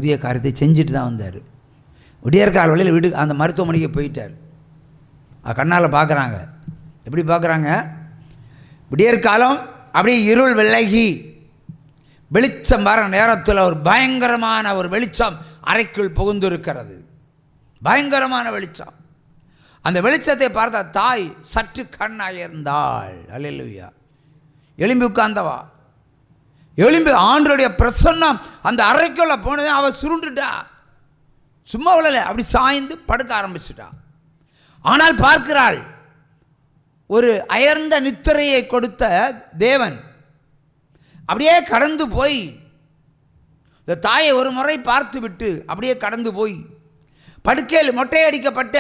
புதிய காரியத்தை செஞ்சுட்டு தான் வந்தார். விடியற்கால வழியில் வீட்டுக்கு அந்த மருத்துவமனைக்கு போயிட்டார். கண்ணால் பார்க்குறாங்க. எப்படி பார்க்குறாங்க? விடியற்காலம் அப்படியே இருள் விலகி வெளிச்சம் வர நேரத்தில் ஒரு பயங்கரமான ஒரு வெளிச்சம் அறைக்குள் புகுந்து இருக்கிறது. பயங்கரமான வெளிச்சம். அந்த வெளிச்சத்தை பார்த்த தாய் சற்று கண் அயர்ந்தாள். அல்லேலூயா. எலும்பி உட்கார்ந்தவா. எலும்பி ஆண்டவருடைய பிரசன்னம் அந்த அறைக்குள்ள போனது. அவள் சுருண்டுட்டா. சும்மா விழல, அப்படி சாய்ந்து படுக்க ஆரம்பிச்சுட்டா. ஆனால் பார்க்கிறாள், ஒரு அயர்ந்த நித்திரையை கொடுத்த தேவன் அப்படியே கடந்து போய் இந்த தாயை ஒரு முறை பார்த்து விட்டு அப்படியே கடந்து போய் படுக்கையில் மொட்டையடிக்கப்பட்ட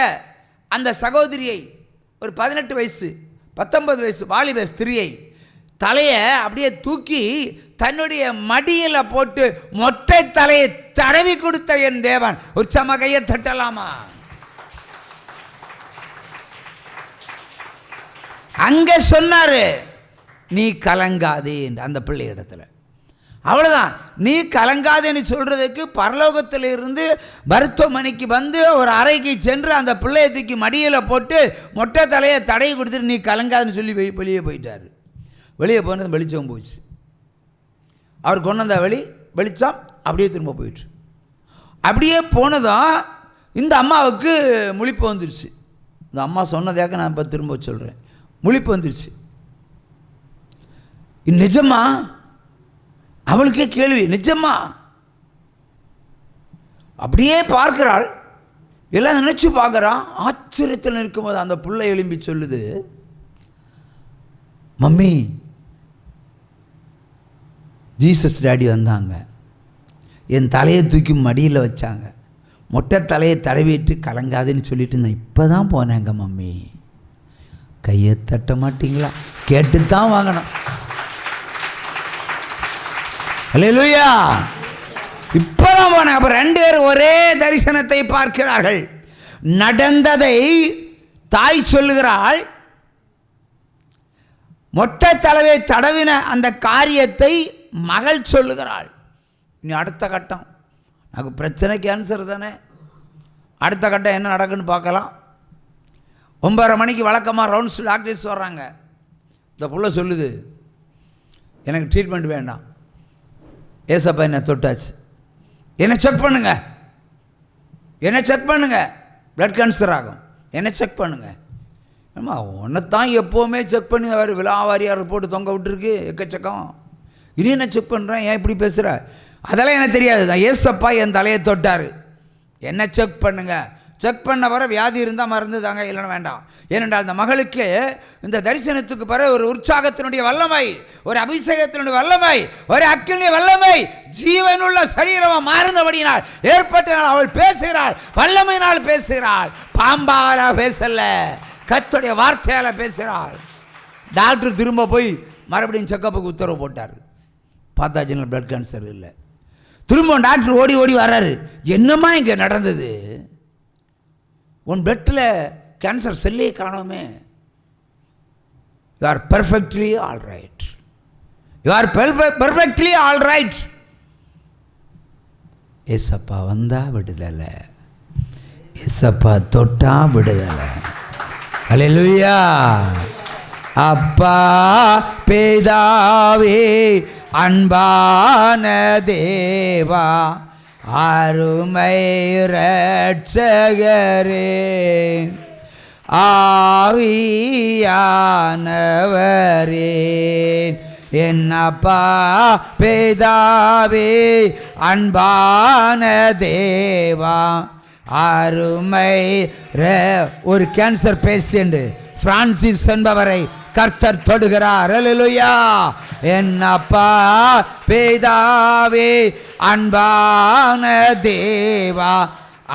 அந்த சகோதரியை, ஒரு 18 வயசு 19 வயசு வாலிப ஸ்திரியை தலையை அப்படியே தூக்கி தன்னுடைய மடியில் போட்டு மொட்டை தலையை தடவி கொடுத்த என் தேவன். உச்சம கையை தட்டலாமா? அங்கே சொன்னாரு, நீ கலங்காதே என்று அந்த பிள்ளை இடத்துல. அவ்வளோதான். நீ கலங்காதேன்னு சொல்கிறதுக்கு பரலோகத்தில் இருந்து மருத்துவமனைக்கு வந்து ஒரு அறைக்கு சென்று அந்த பிள்ளையை தூக்கி மடியில் போட்டு மொட்டை தலையை தடவி கொடுத்துட்டு நீ கலங்காதுன்னு சொல்லி வெளியே போயிட்டார். வெளியே போனது வெளிச்சம் போச்சு. அவர் கொண்டு வந்த வெளிச்சம் அப்படியே திரும்ப போயிடுச்சு. அப்படியே போனதும் இந்த அம்மாவுக்கு முழிப்பு வந்துடுச்சு. இந்த அம்மா சொன்னதாக நான் இப்போ திரும்ப சொல்கிறேன். முழிப்பு வந்துடுச்சு. நிஜமா? அவளுக்கே கேள்வி, நிஜமா? அப்படியே பார்க்கிறாள். எல்லாம் நினைச்சு பார்க்குறான். ஆச்சரியத்தில் இருக்கும்போது அந்த பிள்ளை எழும்பி சொல்லுது, மம்மி, ஜீசஸ் டாடி வந்தாங்க, என் தலையை தூக்கி மடியில் வச்சாங்க, மொட்டை தலையை தடவிட்டு கலங்காதுன்னு சொல்லிட்டு நான் இப்போ தான் போனேங்க மம்மி. கையை தட்ட மாட்டீங்களா? கேட்டு தான் வாங்கணும். அல்லேலூயா. இப்போதான் போனேன். அப்போ 2 பேர் ஒரே தரிசனத்தை பார்க்கிறார்கள். நடந்ததை தாய் சொல்லுகிறாள், மொட்டை தலைவை தடவின அந்த காரியத்தை மகள் சொல்லுகிறாள். இனி அடுத்த கட்டம், எனக்கு பிரச்சனை கேன்சர் தானே, அடுத்த கட்டம் என்ன நடக்குன்னு பார்க்கலாம். 9:30 மணிக்கு வழக்கமாக ரவுண்ட்ஸ் டாக்டர்ஸ் வர்றாங்க. இந்த புள்ள சொல்லுது, எனக்கு ட்ரீட்மெண்ட் வேண்டாம், ஏசப்பா என்ன தொட்டாச்சு, என்னை செக் பண்ணுங்க, என்னை செக் பண்ணுங்க, பிளட் கேன்சர் ஆகும், என்னை செக் பண்ணுங்க. ஆமா, உன்னைத்தான் எப்போவுமே செக் பண்ணி அவர் விழாவாரியார் ரிப்போர்ட்டு தொங்க விட்டுருக்கு, எக்கச்சக்கம். இனி என்ன செக் பண்ணுறேன், ஏன் இப்படி பேசுகிற? அதெல்லாம் எனக்கு தெரியாது, நான் ஏசப்பா என் தலையை தொட்டார், என்ன செக் பண்ணுங்க. செக் பண்ண வர வியாதி இருந்தால் மருந்து தாங்க, இல்லைன்னு வேண்டாம். ஏனென்றால் அந்த மகளுக்கு இந்த தரிசனத்துக்கு பிறகு ஒரு உற்சாகத்தினுடைய வல்லமை, ஒரு அபிஷேகத்தினுடைய வல்லமை, ஒரு அக்கினிய வல்லமை, ஜீவனுள்ள சரீரமாக மாறினபடியினால் ஏற்பட்டனால் அவள் பேசுகிறாள், வல்லமையினால் பேசுகிறாள். பாம்பால பேசல, கர்த்தருடைய வார்த்தையால் பேசுகிறாள். டாக்டர் திரும்ப போய் மறுபடியும் செக்கப்புக்கு உத்தரவு போட்டார். பார்த்தா ஜெனரல் பிளட் கேன்சர் இல்லை. திரும்ப டாக்டர் ஓடி ஓடி வர்றாரு, என்னம்மா இங்கே நடந்தது? உன் பிளட்டில் கேன்சர் செல்லே காணோமே. You are perfectly all right, you are perfectly all right. ஏசப்பா வந்தா விடுதலை, ஏசப்பா தொட்டா விடுதலை. அல்லேலூயா. அப்பா பிதாவே அன்பான தேவா, அருமை இரட்சகரே, ஆவியானவரே, என் அப்பா பிதாவே அன்பான தேவா, அருமை. ஒரு கேன்சர் பேஷண்ட் பிரான்சிஸ் என்பவரை கர்த்தர் தொடுகிறார். அல்லேலூயா. என் அப்பா பிதாவே அன்பான தேவா,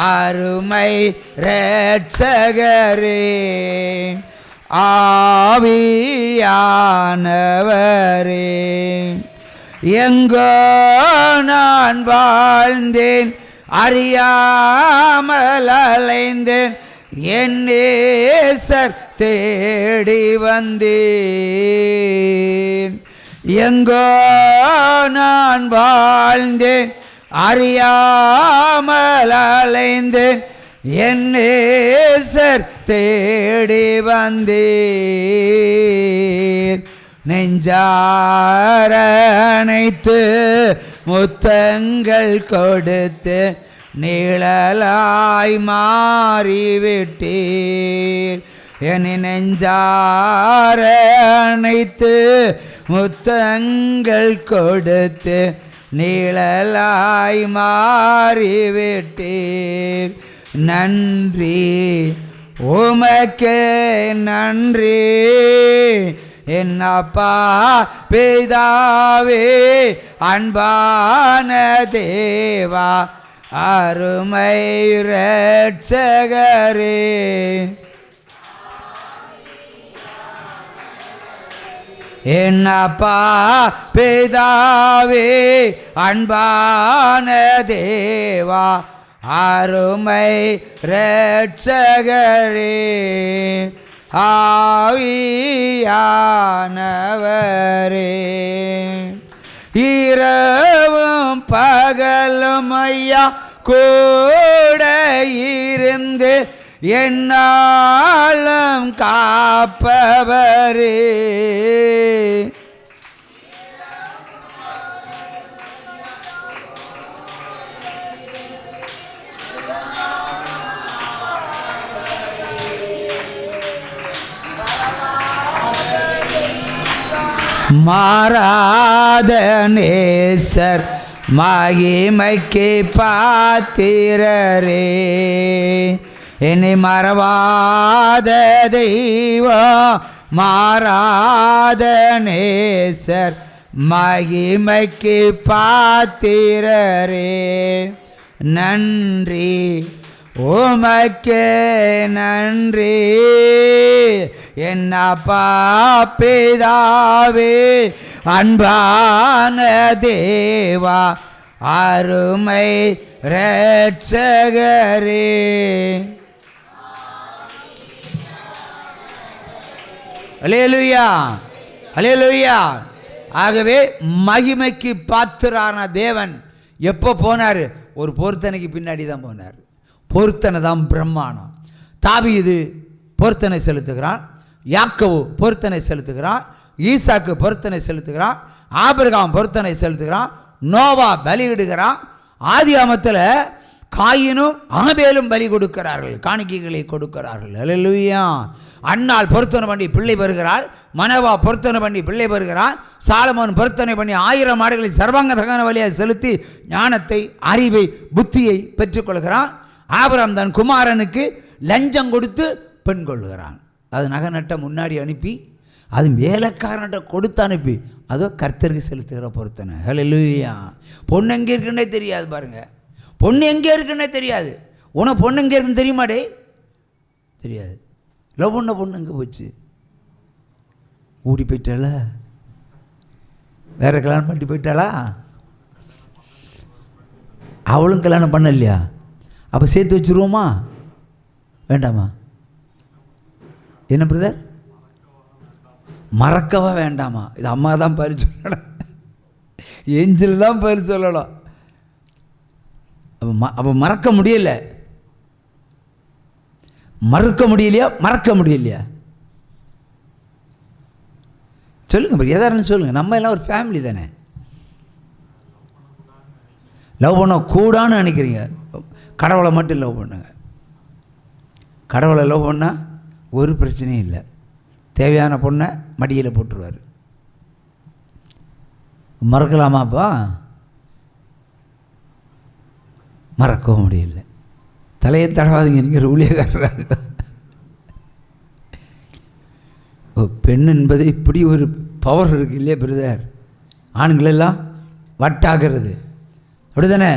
அருமை இரட்சகரே, ஆவியானவரே, எங்கோ நான் வாழ்ந்தேன், அறியாமல் அலைந்தேன், என் நேசர் தேடி வந்தேன். எங்கோ நான் வாழ்ந்தேன், அறியாமல் அலைந்தேன் என் நேசர் தேடி வந்தீர். நெஞ்சார அணைத்து முத்தங்கள் கொடுத்து நிழலாய் மாறிவிட்டீர். என் நெஞ்சார அணைத்து முத்தங்கள் கொடுத்து நிழலாய் மாறிவிட்டீர். நன்றி உமக்கே நன்றி என் அப்பா பிதாவே அன்பான தேவா அருமை இரட்சகரே. என் அப்பா பிதாவே அன்பான தேவா அருமை இரட்சகரே. ஆவியானவரே இரவும் பகலும் ஐயா கூட இருந்து என்னாலும் காப்பவரே. மாறாத நேசர் மகிமைக்கு பாத்திரரே. என்னை மறவாத தெய்வம் மாறாத நேசர் மகிமைக்கு பாத்திரரே. நன்றி உமக்கே நன்றி என் அப்பா பிதாவே அன்பான தேவா அருமை இரட்சகரே. அல்லேலூயா அல்லேலூயா. ஆகவே மகிமைக்கு பாத்திரான தேவன் எப்போ போனார்? ஒரு பொருத்தனைக்கு பின்னாடி தான் போனார். பொருத்தனை தான் பிரம்மாணம். தாவீது பொருத்தனை செலுத்துகிறான், யாக்கோபு பொருத்தனை செலுத்துகிறான், ஈசாக்கு பொருத்தனை செலுத்துகிறான், ஆபிரகாம் பொருத்தனை செலுத்துகிறான், நோவா பலியிடுகிறான். ஆதியாமத்தில் காயினும் ஆபேலும் பலி கொடுக்கிறார்கள், காணிக்கைகளை கொடுக்கிறார்கள். அல்லேலூயா. அன்னாள் பொருத்தனை பண்ணி பிள்ளை பெறுகிறாள், மனவா பொருத்தனை பண்ணி பிள்ளை பெறுகிறான், சாலமோன் பொருத்தனை பண்ணி 1000 ஆடுகளை சர்வாங்க தகன வழியாக செலுத்தி ஞானத்தை அறிவை புத்தியை பெற்றுக்கொள்கிறான். ஆபிரகாம் தன் குமாரனுக்கு லஞ்சம் கொடுத்து பெண் கொள்கிறான். அது நகை நட்ட முன்னாடி அனுப்பி, அது வேலைக்காரன்ட்ட கொடுத்து அனுப்பி, அதோ கர்த்தருக்கு செலுத்துகிற பொருத்தனை. ஹல்லேலூயா. பொண்ணு எங்கே இருக்குன்னே தெரியாது பாருங்க. பொண்ணு எங்கே இருக்குன்னே தெரியாது. உனக்கு பொண்ணு எங்கே இருக்குன்னு தெரியுமாடே? தெரியாது. லவ் பண்ண பொண்ணு எங்கே போச்சு? ஓடி போயிட்டாளா? வேற கல்யாணம் பண்ணிட்டு போயிட்டாளா? அவளும் கல்யாணம் பண்ண இல்லையா? அப்போ சேர்த்து வச்சுருவோமா வேண்டாமா? என்ன பிரதர்? மறக்கவா வேண்டாமா? இது அம்மா தான் பதில் சொல்லணும், ஏஞ்சல் தான் பதில் சொல்லணும். அப்போ மறக்க முடியல. மறுக்க முடியலையா? மறக்க முடியலையா? சொல்லுங்க, எதாருன்னு சொல்லுங்கள். நம்ம எல்லாம் ஒரு ஃபேமிலி தானே. லவ் பண்ண கூடான்னு நினைக்கிறீங்க, கடவுளை மட்டும் லவ் பண்ணுங்க. கடவுளை லவ் பண்ணால் ஒரு பிரச்சனையும் இல்லை. தேவையான பொண்ணை மடியில் போட்டுருவார். மறக்கலாமாப்பா? மறக்கவும் முடியல. தலையை தடவாதீங்க, நீங்கள் ஊழியக்காரராக. பெண் என்பது இப்படி ஒரு பவர் இருக்குது இல்லையா பிரதர்? ஆண்களெல்லாம் வட்டாகிறது அப்படி தானே?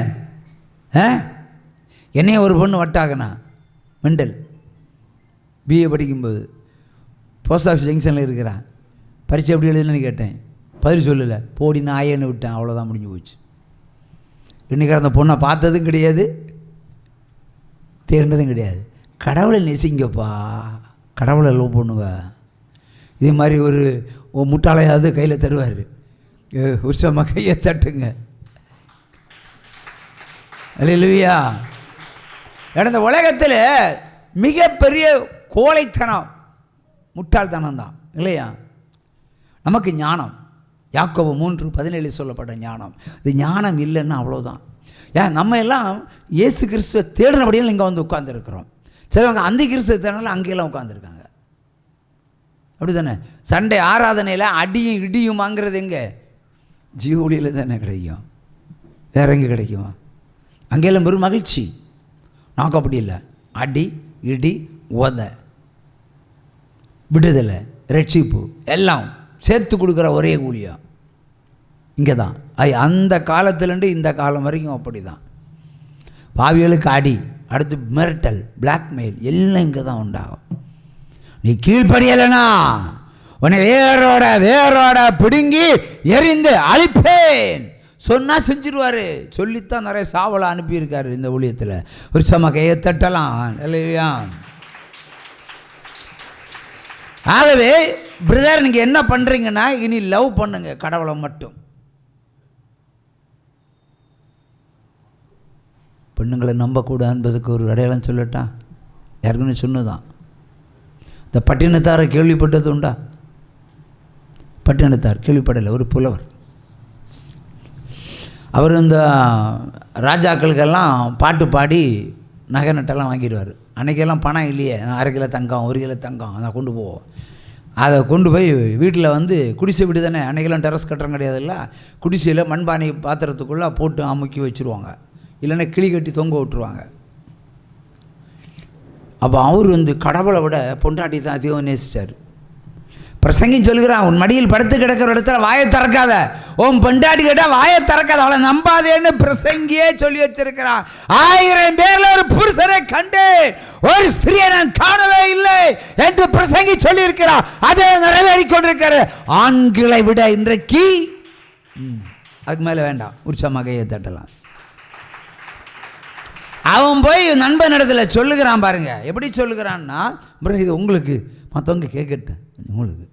என்னைய ஒரு பொண்ணு வட்டாகனா மெண்டல். பிஏ படிக்கும்போது போஸ்ட் ஆஃபீஸ் ஜங்ஷனில் இருக்கிறான். பரீட்சை எப்படி எழுதுன்னு கேட்டேன், பதில் சொல்லலை. போடி நாயன்னு விட்டேன், அவ்வளோதான், முடிஞ்சு போச்சு. இன்றைக்கி அந்த பொண்ணை பார்த்ததும் கிடையாது, தேர்ந்ததும் கிடையாது. கடவுளை நெசிங்கப்பா, கடவுளை லவ் பண்ணுவ. இதே மாதிரி ஒரு முட்டாளையாவது கையில் தருவார், உற்சவமாக கையை தட்டுங்க. அல்லேலூயா. ஏன்னா இந்த உலகத்தில் மிகப்பெரிய கோழைத்தனம் முட்டாள்தனம் தான் இல்லையா? நமக்கு ஞானம், யாக்கோபு 3:17 சொல்லப்பட்ட ஞானம், இது ஞானம் இல்லைன்னா அவ்வளோதான். ஏன் நம்ம எல்லாம் இயேசு கிறிஸ்துவை தேடினபடியும் இங்கே வந்து உட்காந்துருக்குறோம். சிலவங்க அந்த கிறிஸ்துவ தேடினாலும் அங்கேயெல்லாம் உட்காந்துருக்காங்க. அப்படி தானே? சண்டே ஆராதனையில் அடியும் இடியும் வாங்கிறது எங்கே? ஜீவொலியில் தானே கிடைக்கும், வேற எங்கே கிடைக்குமா? அங்கெல்லாம் பெரும் மகிழ்ச்சி. நமக்கு அப்படி இல்லை. அடி இடி உத விடுதலை ரட்சிப்பு எல்லாம் சேர்த்து கொடுக்குற ஒரே ஊழியம் இங்கே தான். அந்த காலத்துலேருந்து இந்த காலம் வரைக்கும் அப்படி தான். பாவிகளுக்கு அடி, அடுத்து மிரட்டல், பிளாக்மெயில் எல்லாம் இங்கே தான் உண்டாகும். நீ கீழ்ப்படியலைனா உன்னை வேரோட வேரோட பிடுங்கி எரிந்து அழிப்பேன் சொன்னால் செஞ்சிருவார். சொல்லித்தான் நிறைய சாவலை அனுப்பியிருக்காரு இந்த ஊழியத்தில். ஒரு சம கையை தட்டலாம் இல்லையா? ஆகவே பிரதர், நீங்கள் என்ன பண்ணுறீங்கன்னா இனி லவ் பண்ணுங்க கடவுளை மட்டும். பெண்ணுங்களை நம்பக்கூடாது என்பதுக்கு ஒரு அடையாளம் சொல்லட்டா? யாருக்குன்னு சொன்னதான். இந்த பட்டினத்தாரை கேள்விப்பட்டது உண்டா? பட்டினத்தார் கேள்விப்படலை. ஒரு புலவர். அவர் இந்த ராஜாக்களுக்கெல்லாம் பாட்டு பாடி நகை நட்டெல்லாம் வாங்கிடுவார். அன்றைக்கெல்லாம் பணம் இல்லையே, 1/2 கிலோ தங்கம் 1 கிலோ தங்கம் அதை கொண்டு போவோம். அதை கொண்டு போய் வீட்டில் வந்து குடிசை வீடு தானே, அன்றைக்கெல்லாம் டெரஸ் கட்டுறம் கிடையாதுல்ல, குடிசையில் மண்பானை பாத்திரத்துக்குள்ளே போட்டு அமுக்கி வச்சுருவாங்க, இல்லைன்னா கிளி கட்டி தொங்க விட்டுருவாங்க. அப்போ அவர் வந்து கடவுளை விட பொண்டாட்டி தான் அதிகம் நேசித்தார். பிரசங்கி சொல்லுகிறான், உன் மடியில் படுத்து கிடக்கிற இடத்துல வாயை திறக்காத, உன் பொண்டாட்டி கேட்டால் வாயை திறக்காத, அவளை நம்பாதேன்னு பிரசங்கியே சொல்லி வச்சிருக்கிறான். 1000 பேர்ல ஒரு புருஷரை கண்டு ஒரு ஸ்திரியை நான் காணவே இல்லை என்று பிரசங்கி சொல்லி இருக்கிறான். அதை நிறைவேறி கொண்டிருக்கிற ஆண்களை விட இன்றைக்கு அதுக்கு மேலே வேண்டாம், உற்சாகமாக கையை தட்டலாம். அவன் போய் நண்பன் இடத்துல சொல்லுகிறான் பாருங்க. எப்படி சொல்லுகிறான்னா, இது உங்களுக்கு மற்றவங்க கேட்கட்டேன், உங்களுக்கு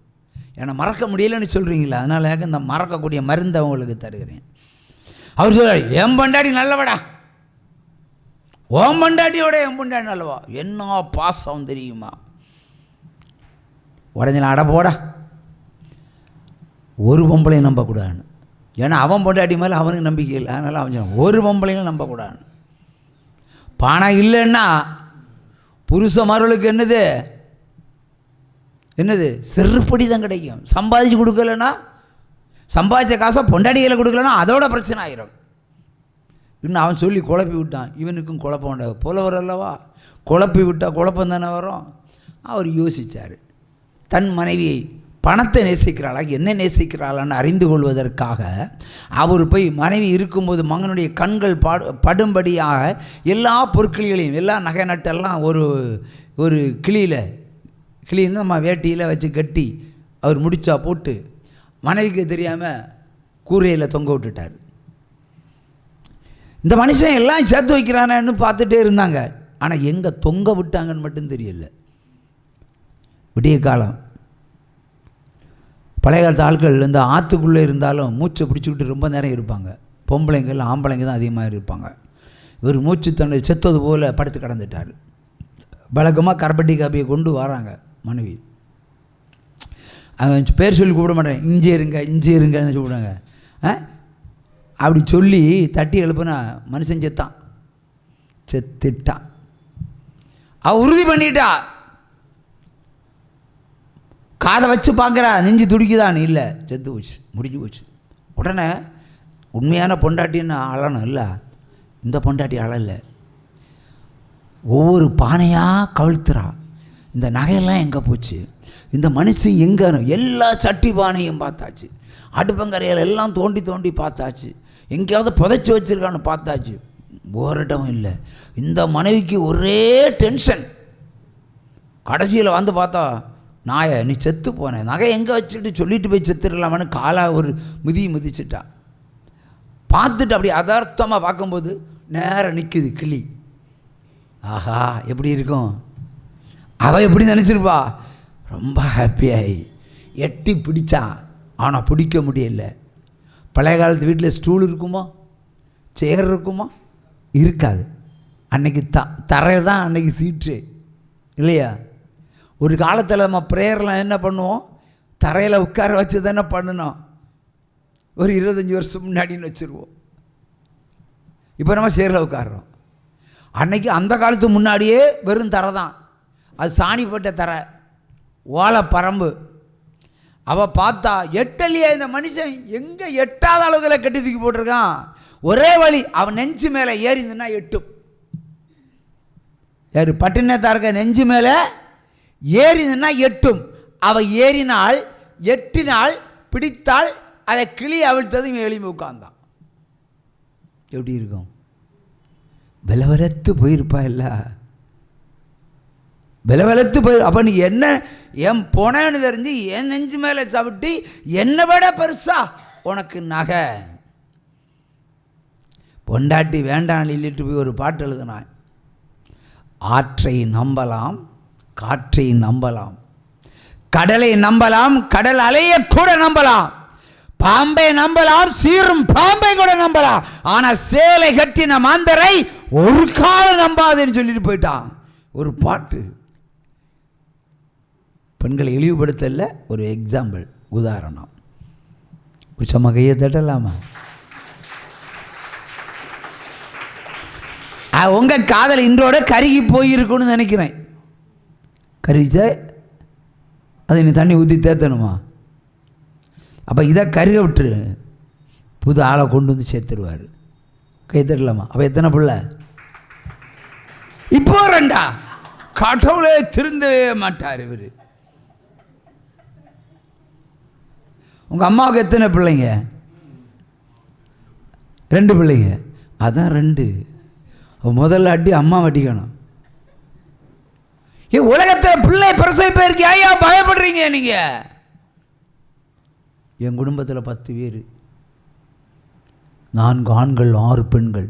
ஏன்னா மறக்க முடியலன்னு சொல்கிறீங்களா, அதனால இந்த மறக்கக்கூடிய மருந்தை உங்களுக்கு தருகிறேன். அவர் சொல்ல, என் பொண்டாட்டி நல்லவடா, ஓம் பொண்டாட்டியோட என் பொண்டாட்டி நல்லவா, என்ன பாசம் தெரியுமா? உடனே அட போடா, ஒரு பொம்பளையும் நம்பக்கூடாதுன்னு. ஏன்னா அவன் பொண்டாட்டி மேலே அவனுக்கு நம்பிக்கை இல்லை, அதனால் அவன் சொன்னான் ஒரு பொம்பளையும் நம்பக்கூடாதுன்னு. பணம் இல்லைன்னா புருஷமார்களுக்கு என்னது செருப்படி தான் கிடைக்கும். சம்பாதிச்சு கொடுக்கலன்னா, சம்பாதிச்ச காசை பொண்டாடிகளை கொடுக்கலன்னா அதோட பிரச்சனை ஆயிரும். இன்னும் அவன் சொல்லி குழப்பி விட்டான், இவனுக்கும் குழப்பம் உண்டாது. புலவர் அல்லவா, குழப்பி விட்டால் குழப்பம் தானே வரும். அவர் யோசித்தார், தன் மனைவியை பணத்தை நேசிக்கிறாளா என்ன நேசிக்கிறாளான்னு அறிந்து கொள்வதற்காக அவர் போய் மனைவி இருக்கும்போது மகனுடைய கண்கள் படும்படியாக எல்லா பொருட்களையும் எல்லா நகை நட்டெல்லாம் ஒரு கிளின்னு நம்ம வேட்டியில் வச்சு கட்டி அவர் முடிச்சா போட்டு மனைவிக்கு தெரியாமல் கூரையில் தொங்க விட்டுட்டார். இந்த மனுஷன் எல்லாம் சேர்த்து வைக்கிறானு பார்த்துட்டே இருந்தாங்க. ஆனால் எங்கே தொங்க விட்டாங்கன்னு மட்டும் தெரியல. விடிய காலம் பழைய காலத்து ஆட்கள் இந்த ஆற்றுக்குள்ளே இருந்தாலும் மூச்சை பிடிச்சிக்கிட்டு ரொம்ப நேரம் இருப்பாங்க. பொம்பளைங்கள் ஆம்பளைங்க தான் அதிகமாக இருப்பாங்க. இவர் மூச்சு தன்னை செத்தது போல் படுத்து கிடந்துட்டார். வழக்கமாக கரப்பட்டி காப்பியை கொண்டு வராங்க மனைவி. அவங்க பேர் சொல்லி கூப்பிட மாட்டேன், இஞ்சி இருங்கன்னு சொல்லிவிடுங்க. அப்படி சொல்லி தட்டி எழுப்புனா மனுஷன் செத்துட்டான். அவ உறுதி பண்ணிட்டா, காதை வச்சு பார்க்குறா, நெஞ்சு துடிக்குதான், இல்லை செத்து போச்சு, முடிஞ்சு போச்சு. உடனே உண்மையான பொண்டாட்டின்னு அழணும் இல்லை, இந்த பொண்டாட்டி அழலை. ஒவ்வொரு பானையாக கவிழ்த்துறா. இந்த நகையெல்லாம் எங்கே போச்சு, இந்த மனுஷன் எங்கே, எல்லா சட்டி பானையும் பார்த்தாச்சு, அடுப்பங்கரையில் எல்லாம் தோண்டி தோண்டி பார்த்தாச்சு, எங்கேயாவது புதைச்சி வச்சுருக்கான்னு பார்த்தாச்சு, ஓரிடமும் இல்லை. இந்த மனைவிக்கு ஒரே டென்ஷன். கடைசியில் வந்து பார்த்தா, நாயை நீ செத்து போன, நகை எங்கே வச்சுட்டு சொல்லிட்டு போய் செத்துடலாமான்னு காலாக ஒரு மிதிச்சிட்டா. பார்த்துட்டு அப்படி யதார்த்தமாக பார்க்கும்போது நேரம் நிற்குது கிளி. ஆஹா, எப்படி இருக்கும்? அவள் எப்படி நினச்சிருப்பா? ரொம்ப ஹாப்பியாகி எட்டி பிடிச்சான். ஆனால் பிடிக்க முடியல. பழைய காலத்து வீட்டில் ஸ்டூல் இருக்குமா, சேர் இருக்குமா, இருக்காது. அன்னைக்கு தரை தான் அன்னைக்கு சீட்டு இல்லையா? ஒரு காலத்தில் நம்ம ப்ரேயர்லாம் என்ன பண்ணுவோம், தரையில் உட்கார வச்சு தானே பண்ணணும். ஒரு 25 வருஷம் முன்னாடின்னு வச்சுருவோம். இப்போ நம்ம சேரில் உட்காடுறோம். அன்னைக்கு அந்த காலத்துக்கு முன்னாடியே வெறும் தரை தான். அது சாணிப்பட்ட தரை, ஓலை பரம்பு. அவள் பார்த்தா எட்டலையே, இந்த மனுஷன் எங்கே எட்டாத அளவில் கட்டி தூக்கி போட்டிருக்கான். ஒரே வழி, அவன் நெஞ்சு மேலே ஏறிந்துன்னா எட்டும். யார்? பட்டினத்தார்க்க நெஞ்சு மேலே ஏறிந்துன்னா எட்டும். அவள் ஏறினாள், எட்டினாள், பிடித்தாள், அதை கிளி அவிழ்த்ததும் எளிமை உட்கார்ந்தான். எப்படி இருக்கும்? விலவலத்து போயிருப்பா இல்லை? விலவலத்து போய் அப்போ நீ என்ன என் போனேன்னு தெரிஞ்சு என் நெஞ்சு மேலே சவிட்டி என்னை விட பெருசா உனக்கு நகை. பொண்டாட்டி வேண்டாம் இல்லிட்டு போய் ஒரு பாட்டு எழுதினான். ஆற்றை நம்பலாம், காற்றை நம்பலாம், கடலை நம்பலாம், கடல் அலைய கூட நம்பலாம், பாம்பை நம்பலாம், சீரும் பாம்பை கூட நம்பலாம், ஆனா சேலை கட்டின மாந்தரை ஒரு காலம் நம்பாதுன்னு சொல்லிட்டு போயிட்டான். ஒரு பாட்டு. பெண்களை இழிவுபடுத்தல, ஒரு எக்ஸாம்பிள், உதாரணம். உச்சமா கையை தட்டலாமா? உங்க காதல் இன்றோட கருகி போயிருக்குன்னு நினைக்கிறேன். கருகிச்ச அதை நீ தண்ணி ஊற்றி தேத்தணுமா? அப்போ இதை கருக விட்டுரு, புது ஆளை கொண்டு வந்து சேர்த்துருவார். கை தட்டலாமா? அப்போ எத்தனை பிள்ளை? இப்போ 2. கடவுளே திருந்தவே மாட்டார் இவர். உங்கள் அம்மாவுக்கு எத்தனை பிள்ளைங்க? 2 பிள்ளைங்க. அதான் 2. முதல்ல அடி அம்மா வட்டிக்கணும். உலகத்தில் பிள்ளை பிரசவிப்பதற்கு ஐயா பயப்படுறீங்க நீங்க? என் குடும்பத்தில் 10 பேர், 4 ஆண்கள் 6 பெண்கள்.